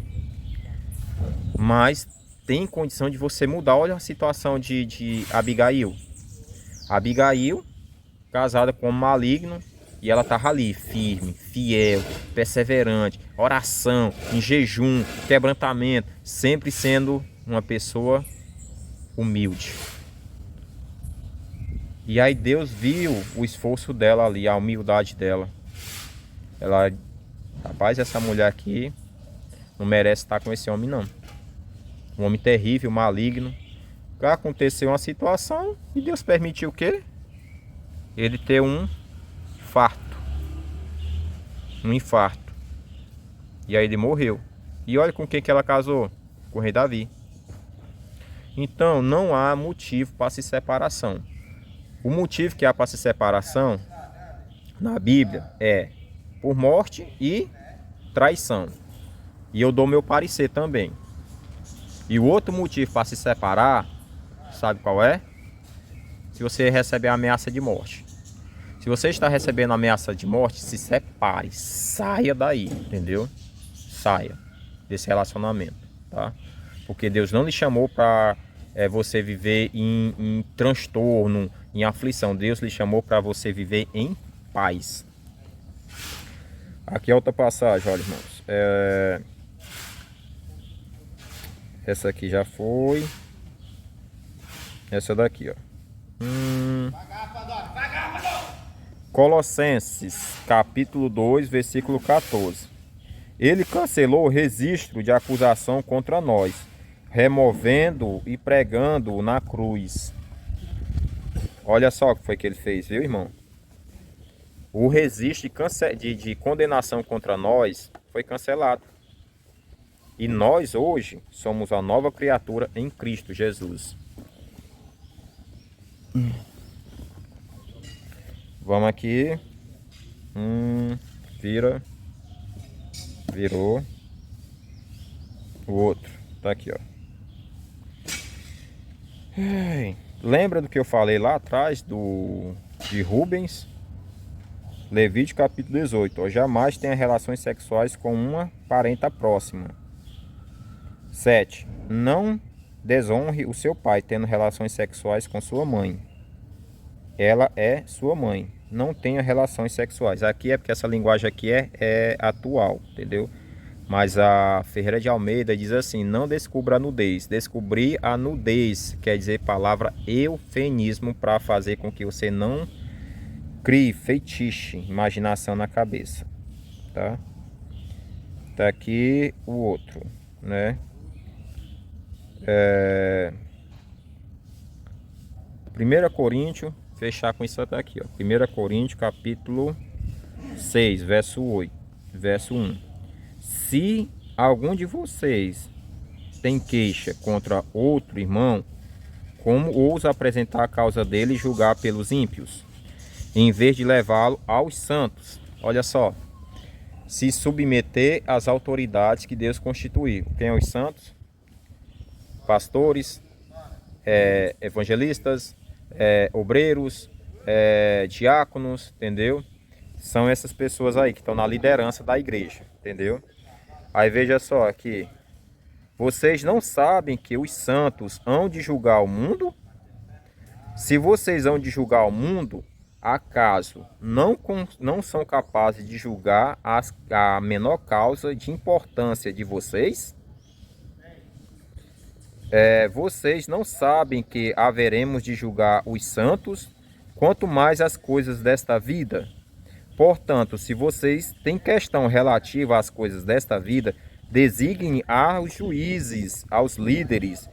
Mas tem condição de você mudar. Olha a situação de Abigail. Abigail, casada com um maligno, e ela estava ali, firme, fiel, perseverante, oração, em jejum, quebrantamento, sempre sendo uma pessoa humilde. E aí Deus viu o esforço dela ali, a humildade dela. Ela, rapaz, essa mulher aqui não merece estar com esse homem não. Um homem terrível, maligno. Aconteceu uma situação e Deus permitiu o quê? Ele ter um infarto. E aí ele morreu. E olha com quem que ela casou? Com o rei Davi. Então não há motivo para se separação. O motivo que há para se separação na Bíblia é por morte e traição. E eu dou meu parecer também. E o outro motivo para se separar, sabe qual é? Se você recebe a ameaça de morte. Se você está recebendo ameaça de morte, se separe, saia daí, entendeu? Saia desse relacionamento, tá? Porque Deus não lhe chamou para você viver em transtorno, em aflição. Deus lhe chamou para você viver em paz. Aqui é outra passagem, olha, irmãos. Essa aqui já foi. Essa daqui, ó. Colossenses, capítulo 2, versículo 14. Ele cancelou o registro de acusação contra nós, removendo e pregando na cruz. Olha só o que foi que ele fez, viu, irmão? O registro de condenação contra nós foi cancelado. E nós hoje somos a nova criatura em Cristo Jesus. Vamos aqui. Virou. O outro. Tá aqui, ó. Lembra do que eu falei lá atrás de Rubens? Levítico capítulo 18. Ó, jamais tenha relações sexuais com uma parenta próxima. 7. Não desonre o seu pai tendo relações sexuais com sua mãe. Ela é sua mãe. Não tenha relações sexuais. Aqui é porque essa linguagem aqui é atual, entendeu? Mas a Ferreira de Almeida diz assim: não descubra a nudez. Descobrir a nudez quer dizer palavra eufemismo para fazer com que você não crie feitiço, imaginação na cabeça, tá? Tá aqui o outro, né? 1 Coríntios, fechar com isso até aqui, ó. 1 Coríntios capítulo 6, verso 1. Se algum de vocês tem queixa contra outro irmão, como ousa apresentar a causa dele e julgar pelos ímpios, em vez de levá-lo aos santos? Olha só, se submeter às autoridades que Deus constituiu. Quem é os santos? Pastores, evangelistas, obreiros, diáconos, entendeu? São essas pessoas aí que estão na liderança da igreja, entendeu? Aí veja só aqui. Vocês não sabem que os santos hão de julgar o mundo? Se vocês hão de julgar o mundo, acaso não são capazes de julgar a menor causa de importância de vocês? Vocês não sabem que haveremos de julgar os santos, quanto mais as coisas desta vida? Portanto, se vocês têm questão relativa às coisas desta vida, designem aos juízes, aos líderes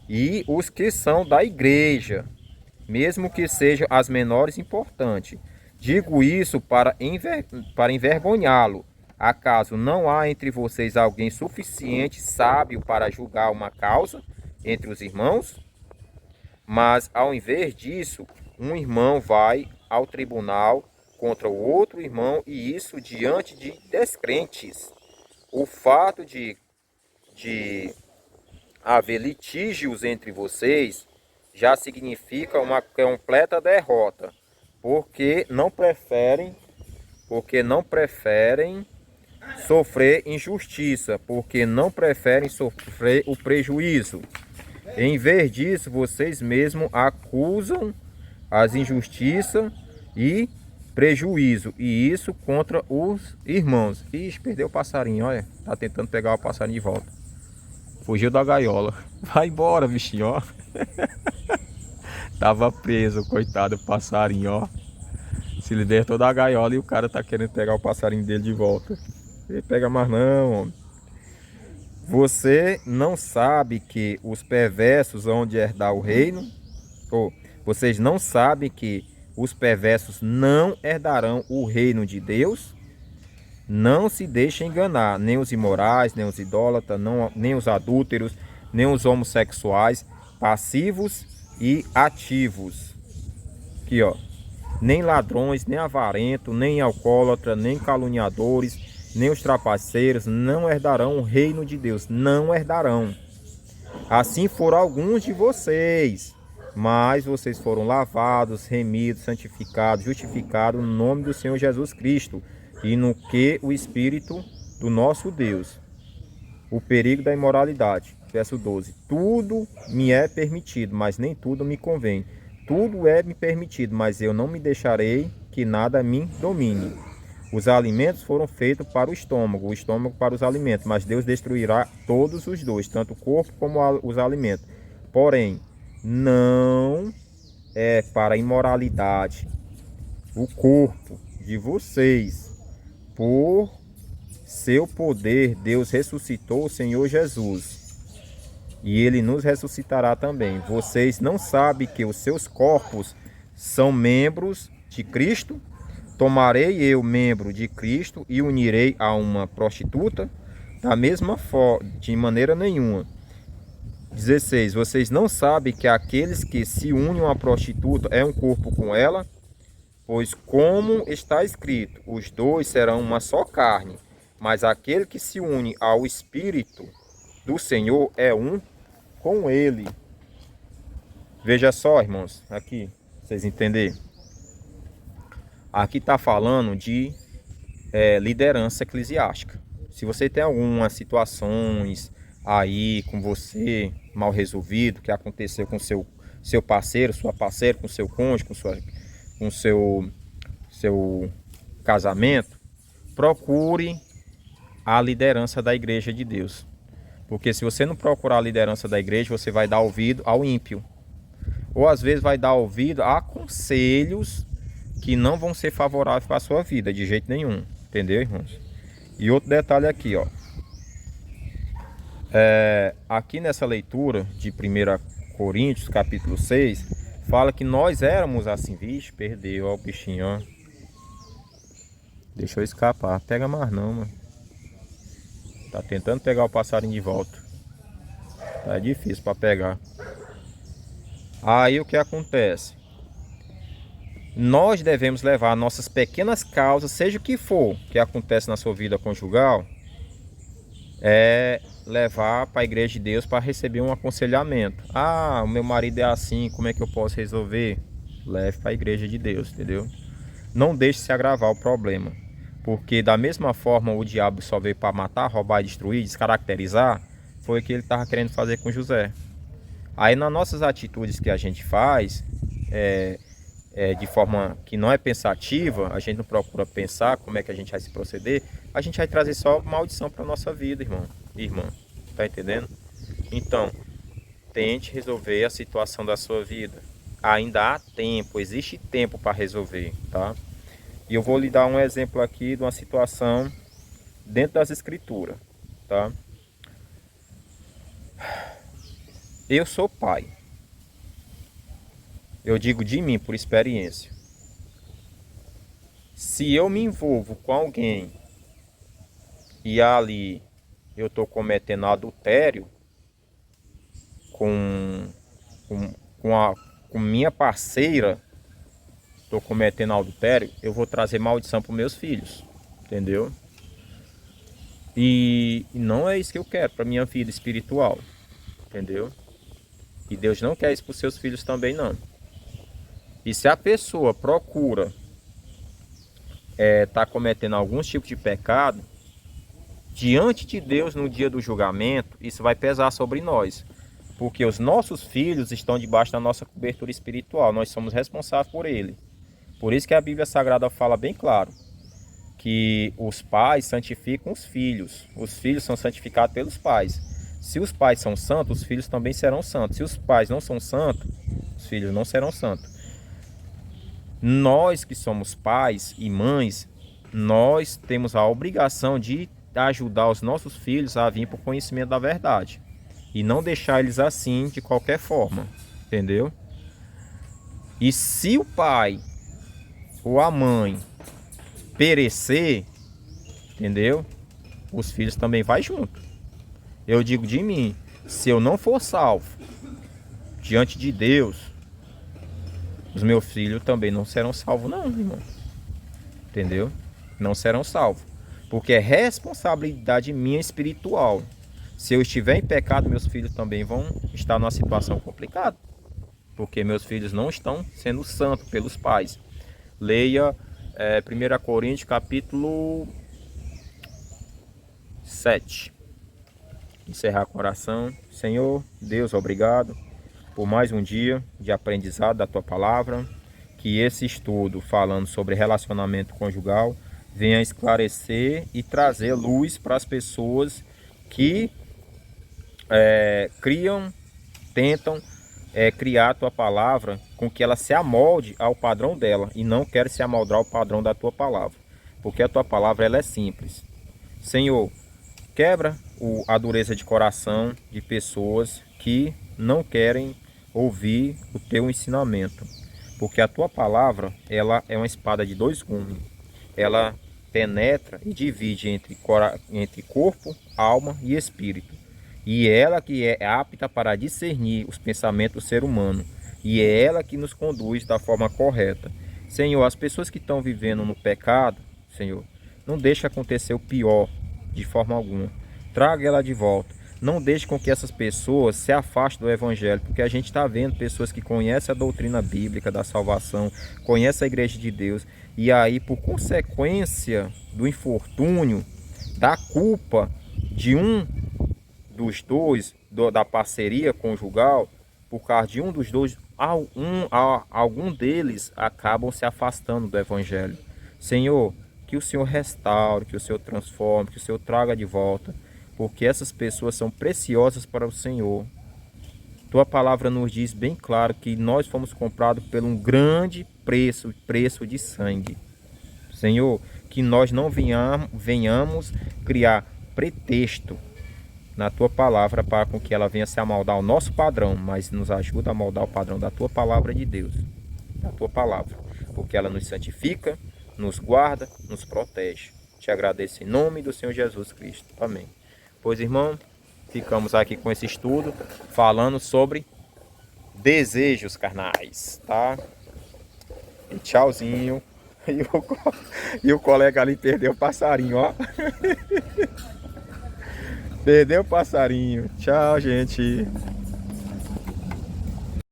e os que são da igreja, mesmo que sejam as menores importantes. Digo isso para envergonhá-lo. Acaso não há entre vocês alguém suficiente sábio para julgar uma causa entre os irmãos? Mas ao invés disso, um irmão vai ao tribunal contra o outro irmão, e isso diante de descrentes. O fato de haver litígios entre vocês já significa uma completa derrota, porque não preferem sofrer injustiça, porque não preferem sofrer o prejuízo. Em vez disso, vocês mesmos acusam as injustiças e prejuízo, e isso contra os irmãos. Ixi, perdeu o passarinho, olha. Tá tentando pegar o passarinho de volta. Fugiu da gaiola. Vai embora, bichinho, ó. Tava preso, coitado do passarinho, ó. Se libertou da gaiola e o cara tá querendo pegar o passarinho dele de volta. Ele pega mais não, homem. Você não sabe que os perversos vão de herdar o reino? Ou vocês não sabem que os perversos não herdarão o reino de Deus? Não se deixem enganar, nem os imorais, nem os idólatras, nem os adúlteros, nem os homossexuais, passivos e ativos. Aqui, ó. Nem ladrões, nem avarentos, nem alcoólatras, nem caluniadores, nem os trapaceiros não herdarão o reino de Deus. Não herdarão. Assim foram alguns de vocês. mas vocês foram lavados, remidos, santificados, justificados no nome do Senhor Jesus Cristo e no que o Espírito do nosso Deus. O perigo da imoralidade. Verso 12. Tudo me é permitido, mas nem tudo me convém. Tudo é me permitido, mas eu não me deixarei que nada me domine. Os alimentos foram feitos para o estômago para os alimentos, mas Deus destruirá todos os dois, tanto o corpo como os alimentos. Porém, não é para a imoralidade o corpo de vocês. Por seu poder, Deus ressuscitou o Senhor Jesus. E Ele nos ressuscitará também. Vocês não sabem que os seus corpos são membros de Cristo? Tomarei eu membro de Cristo e unirei a uma prostituta? Da mesma forma, de maneira nenhuma. 16. Vocês não sabem que aqueles que se unem a uma prostituta é um corpo com ela? Pois como está escrito, os dois serão uma só carne. Mas aquele que se une ao Espírito do Senhor é um com Ele. Veja só, irmãos, aqui, vocês entenderem. Aqui está falando de liderança eclesiástica. Se você tem algumas situações aí com você mal resolvido, que aconteceu com seu parceiro, sua parceira, com seu cônjuge, com seu casamento, procure a liderança da igreja de Deus. Porque se você não procurar a liderança da igreja, você vai dar ouvido ao ímpio. Ou às vezes vai dar ouvido a conselhos que não vão ser favoráveis para a sua vida, de jeito nenhum. Entendeu, irmãos? E outro detalhe aqui, ó. Aqui nessa leitura de 1 Coríntios, capítulo 6, fala que nós éramos assim. Vixe, perdeu, ó, o bichinho, ó. Deixa eu escapar. Pega mais não, mano. Tá tentando pegar o passarinho de volta. Tá difícil para pegar. Aí o que acontece? Nós devemos levar nossas pequenas causas, seja o que for que acontece na sua vida conjugal, levar para a igreja de Deus para receber um aconselhamento. Ah, o meu marido é assim, como é que eu posso resolver? Leve para a igreja de Deus, entendeu? Não deixe se agravar o problema. Porque da mesma forma o diabo só veio para matar, roubar, destruir, descaracterizar, foi o que ele estava querendo fazer com José. Aí nas nossas atitudes que a gente faz, de forma que não é pensativa, a gente não procura pensar como é que a gente vai se proceder, a gente vai trazer só maldição para a nossa vida, irmão, irmã. Tá entendendo? Então, tente resolver a situação da sua vida. Ainda há tempo, existe tempo para resolver, tá? E eu vou lhe dar um exemplo aqui de uma situação dentro das escrituras, tá? Eu sou pai. Eu digo de mim, por experiência. Se eu me envolvo com alguém e ali eu estou cometendo adultério com minha parceira, estou cometendo adultério, eu vou trazer maldição para os meus filhos, entendeu? E não é isso que eu quero para minha vida espiritual, entendeu? E Deus não quer isso para os seus filhos também, não. E se a pessoa procura tá cometendo algum tipo de pecado, diante de Deus no dia do julgamento, isso vai pesar sobre nós. Porque os nossos filhos estão debaixo da nossa cobertura espiritual, nós somos responsáveis por ele. Por isso que a Bíblia Sagrada fala bem claro, que os pais santificam os filhos são santificados pelos pais. Se os pais são santos, os filhos também serão santos. Se os pais não são santos, os filhos não serão santos. Nós que somos pais e mães, nós temos a obrigação de ajudar os nossos filhos a vir para o conhecimento da verdade. E não deixar eles assim de qualquer forma, entendeu? E se o pai ou a mãe perecer, entendeu? Os filhos também vai junto. Eu digo de mim, se eu não for salvo diante de Deus, os meus filhos também não serão salvos não, irmão. Entendeu? Não serão salvos. Porque é responsabilidade minha espiritual. Se eu estiver em pecado, meus filhos também vão estar numa situação complicada. porque meus filhos não estão sendo santos pelos pais. Leia 1 Coríntios capítulo 7. Encerrar com oração. Senhor Deus, obrigado por mais um dia de aprendizado da Tua Palavra. Que esse estudo falando sobre relacionamento conjugal venha esclarecer e trazer luz para as pessoas que tentam criar a Tua Palavra com que ela se amolde ao padrão dela e não quer se amoldar ao padrão da Tua Palavra, porque a Tua Palavra ela é simples. Senhor, quebra a dureza de coração de pessoas que não querem ouvir o Teu ensinamento, porque a Tua Palavra ela é uma espada de dois gumes. Ela penetra e divide entre corpo, alma e espírito. E ela que é apta para discernir os pensamentos do ser humano. E é ela que nos conduz da forma correta. Senhor, as pessoas que estão vivendo no pecado, Senhor, não deixe acontecer o pior de forma alguma. Traga ela de volta. Não deixe com que essas pessoas se afastem do Evangelho, porque a gente está vendo pessoas que conhecem a doutrina bíblica da salvação, conhecem a Igreja de Deus, e aí, por consequência do infortúnio, da culpa de um dos dois, da parceria conjugal, por causa de um dos dois, algum deles acabam se afastando do Evangelho. Senhor, que o Senhor restaure, que o Senhor transforme, que o Senhor traga de volta, porque essas pessoas são preciosas para o Senhor. Tua palavra nos diz bem claro que nós fomos comprados por um grande preço de sangue. Senhor, que nós não venhamos criar pretexto na Tua palavra para com que ela venha se amoldar ao nosso padrão, mas nos ajuda a moldar o padrão da Tua palavra de Deus, da Tua palavra, porque ela nos santifica, nos guarda, nos protege. Te agradeço em nome do Senhor Jesus Cristo. Amém. Pois, irmão, ficamos aqui com esse estudo falando sobre desejos carnais, tá? E tchauzinho. E o colega ali perdeu o passarinho, ó. Perdeu o passarinho. Tchau, gente.